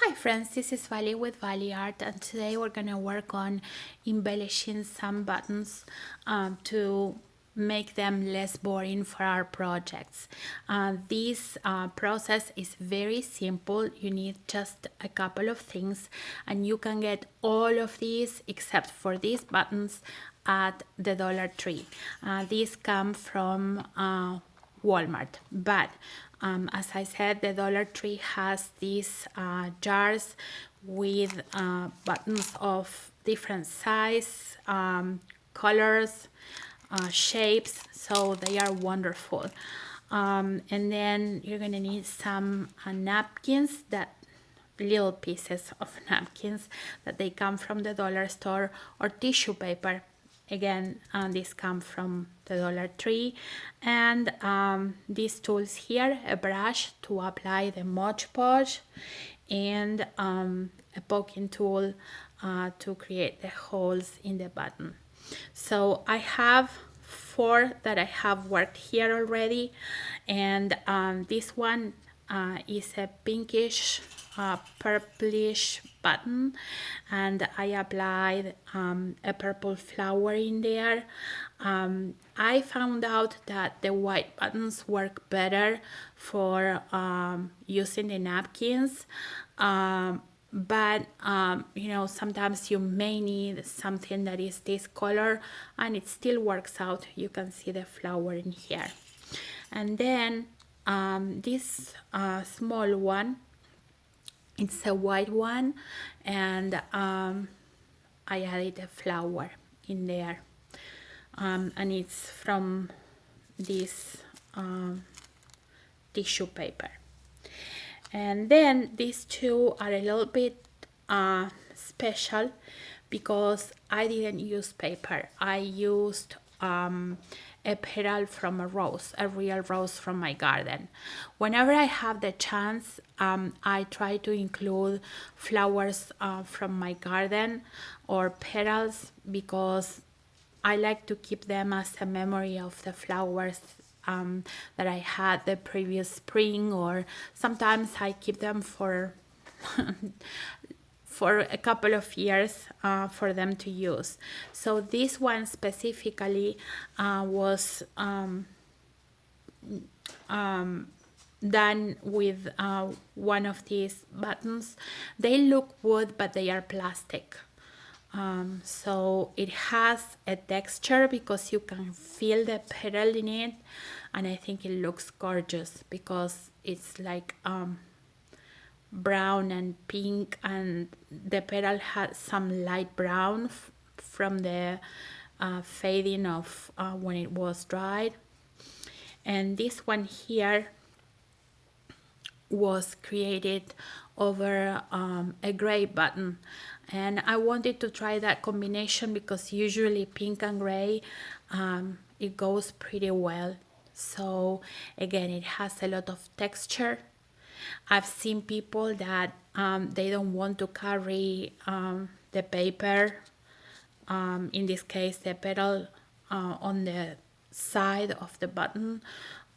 Hi friends, this is Vali with Vali Art, and today we're gonna work on embellishing some buttons to make them less boring for our projects. This process is very simple. You need just a couple of things and you can get all of these except for these buttons at the Dollar Tree. These come from Walmart, but as I said, the Dollar Tree has these jars with buttons of different size, colors, shapes, so they are wonderful. And then you're gonna need some napkins, that little pieces of napkins that they come from the dollar store, or tissue paper. Again, these come from the Dollar Tree. And these tools here: a brush to apply the Mod Podge, and a poking tool to create the holes in the button. So I have four that I have worked here already, and this one is a pinkish purplish button, and I applied a purple flower in there. I found out that the white buttons work better for using the napkins, but you know, sometimes you may need something that is this color and it still works out. You can see the flower in here. And then this small one, it's a white one, and I added a flower in there, and it's from this tissue paper. And then these two are a little bit special because I didn't use paper. I used a petal from a rose, a real rose from my garden. Whenever I have the chance, I try to include flowers from my garden or petals, because I like to keep them as a memory of the flowers that I had the previous spring, or sometimes I keep them for for a couple of years for them to use. So this one specifically was done with one of these buttons. They look wood, but they are plastic. So it has a texture because you can feel the petal in it, and I think it looks gorgeous because it's like brown and pink, and the petal has some light brown from the fading of when it was dried. And this one here was created over a gray button, and I wanted to try that combination because usually pink and gray it goes pretty well. So again, it has a lot of texture. I've seen people that they don't want to carry the paper, in this case the petal, on the side of the button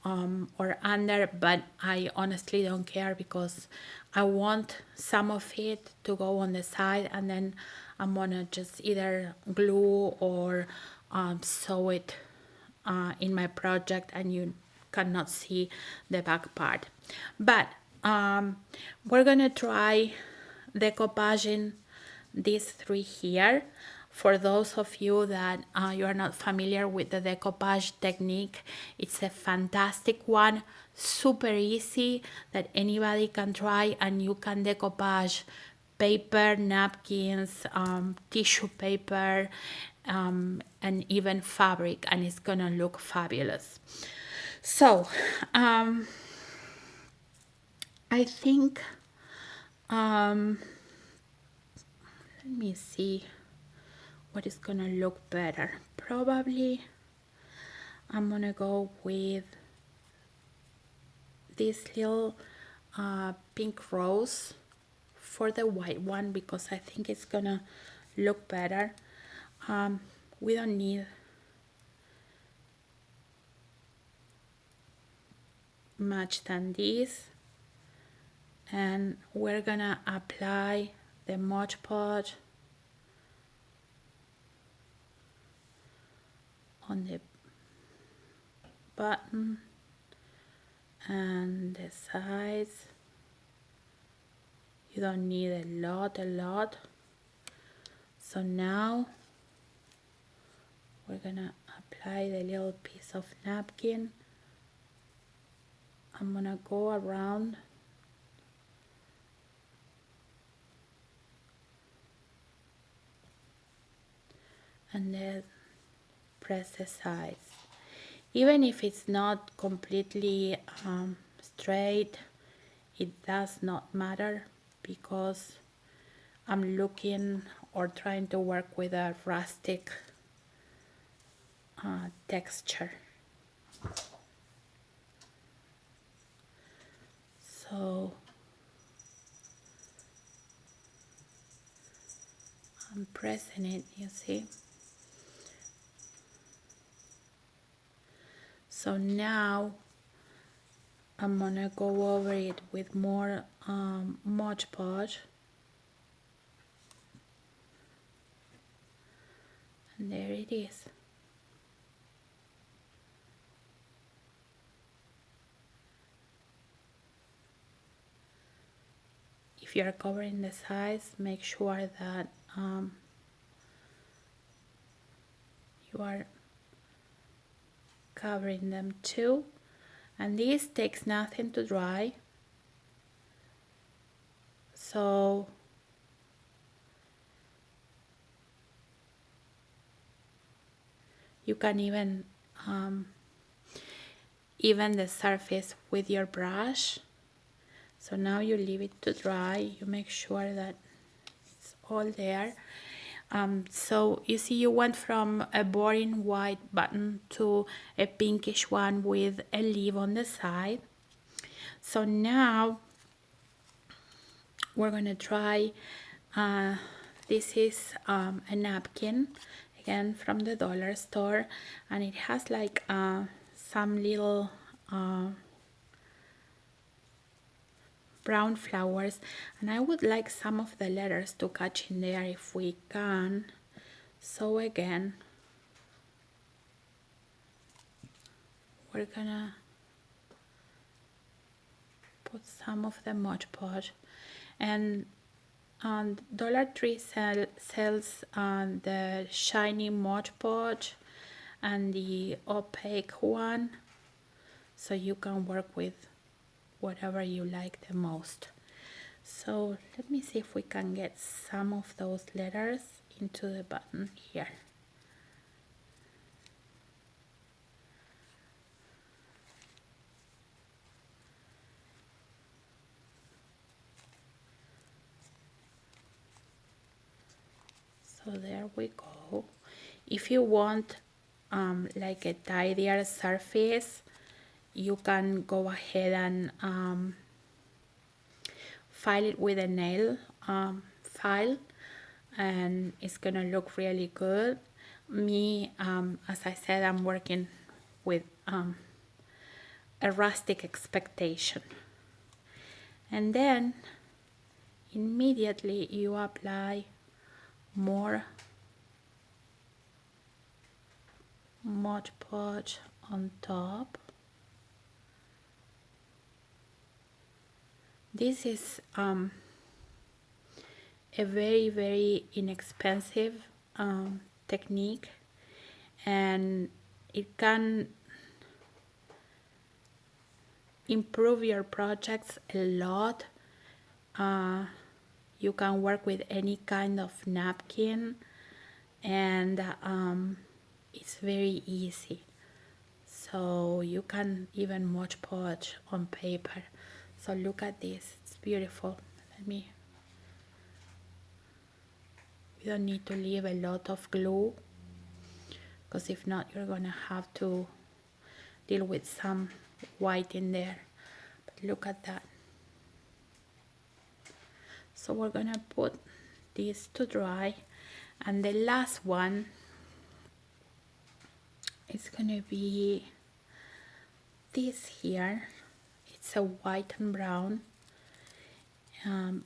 or under, but I honestly don't care because I want some of it to go on the side, and then I'm gonna just either glue or sew it in my project, and you cannot see the back part. But we're gonna try decoupaging these three here. For those of you that you are not familiar with the decoupage technique, it's a fantastic one, super easy, that anybody can try, and you can decoupage paper, napkins, tissue paper, and even fabric, and it's gonna look fabulous. So I think let me see what is gonna look better. Probably I'm gonna go with this little pink rose for the white one because I think it's gonna look better. We don't need much than this, and we're gonna apply the Mod Podge on the button and the sides. You don't need a lot. So now we're gonna apply the little piece of napkin. I'm gonna go around and then press the sides. Even if it's not completely straight, it does not matter because I'm looking or trying to work with a rustic texture. So I'm pressing it, you see. So now I'm gonna go over it with more Mod Podge, and there it is. If you are covering the sides, make sure that you are covering them too. And this takes nothing to dry, so you can even the surface with your brush. So now you leave it to dry. You make sure that it's all there. So you see, you went from a boring white button to a pinkish one with a leaf on the side. So now we're gonna try, this is a napkin, again from the dollar store, and it has like some little brown flowers, and I would like some of the letters to catch in there if we can. So again, we're gonna put some of the Mod Podge, and Dollar Tree sells the shiny Mod Podge and the opaque one, so you can work with whatever you like the most. So let me see if we can get some of those letters into the button here. So there we go. If you want like a tidier surface, you can go ahead and file it with a nail file, and it's gonna look really good. Me, as I said, I'm working with a rustic expectation. And then immediately you apply more Mod Podge on top. This is a very inexpensive technique, and it can improve your projects a lot. You can work with any kind of napkin, and it's very easy. So you can even Mod Podge on paper. So look at this, it's beautiful. We don't need to leave a lot of glue, because if not you're gonna have to deal with some white in there. But look at that. So we're gonna put this to dry, and the last one is gonna be this here. It's a white and brown,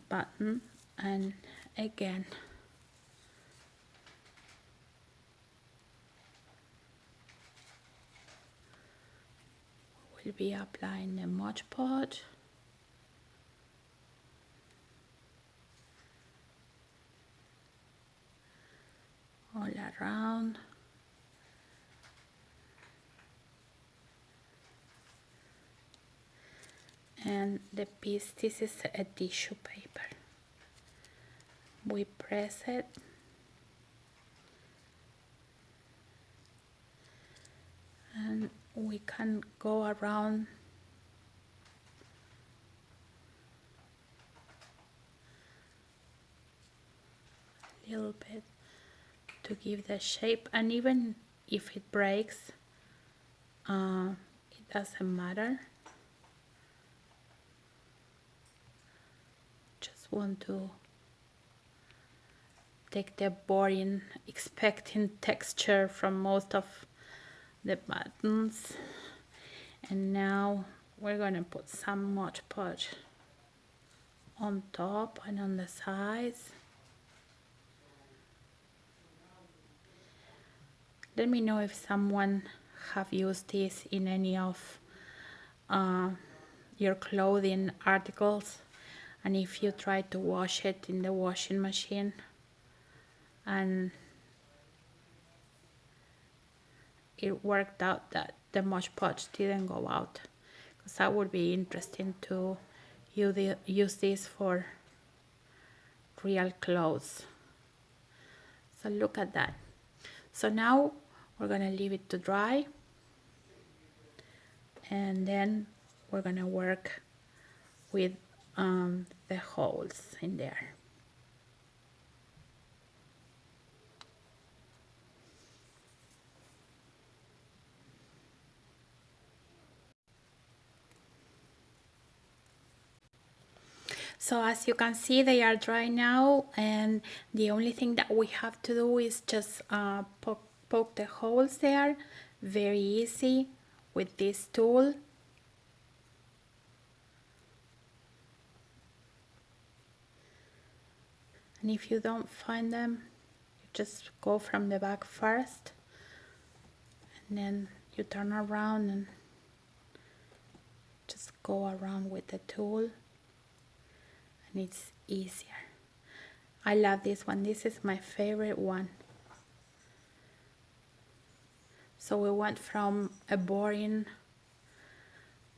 button, and again we'll be applying the Mod Podge all around. And the piece, this is a tissue paper. We press it and we can go around a little bit to give the shape, and even if it breaks, it doesn't matter. Just want to take the boring expecting texture from most of the buttons. And now we're gonna put some Mod Podge on top and on the sides. Let me know if someone have used this in any of your clothing articles, and if you try to wash it in the washing machine and it worked out that the Mod Podge didn't go out, because that would be interesting to use this for real clothes. So look at that. So now we're gonna leave it to dry, and then we're gonna work with the holes in there. So as you can see, they are dry now, and the only thing that we have to do is just poke the holes there. Very easy with this tool. And if you don't find them, you just go from the back first, and then you turn around and just go around with the tool, and it's easier. I love this one. This is my favorite one. So we went from a boring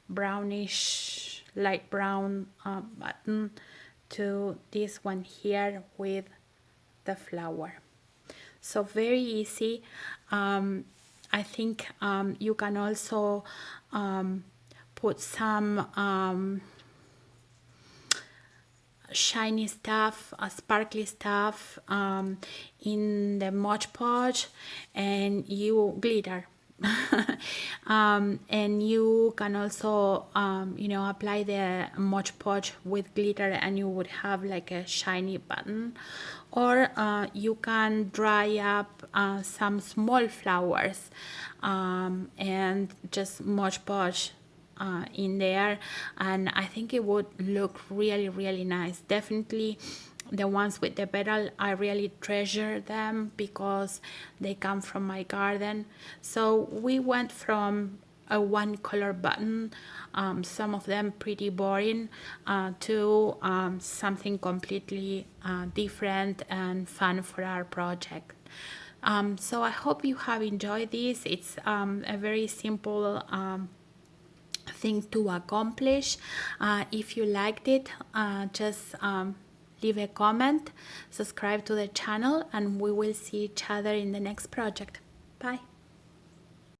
brownish, light brown button to this one here with the flower. So very easy. I think you can also put some shiny stuff, sparkly stuff in the Mod Podge, and you glitter. And you can also you know, apply the Mod Podge with glitter, and you would have like a shiny button. Or you can dry up some small flowers and just Mod Podge in there, and I think it would look really, really nice. Definitely the ones with the petal, I really treasure them because they come from my garden. So we went from a one color button, some of them pretty boring, to something completely different and fun for our project. So I hope you have enjoyed this. It's a very simple thing to accomplish. If you liked it, just leave a comment, subscribe to the channel, and we will see each other in the next project. Bye.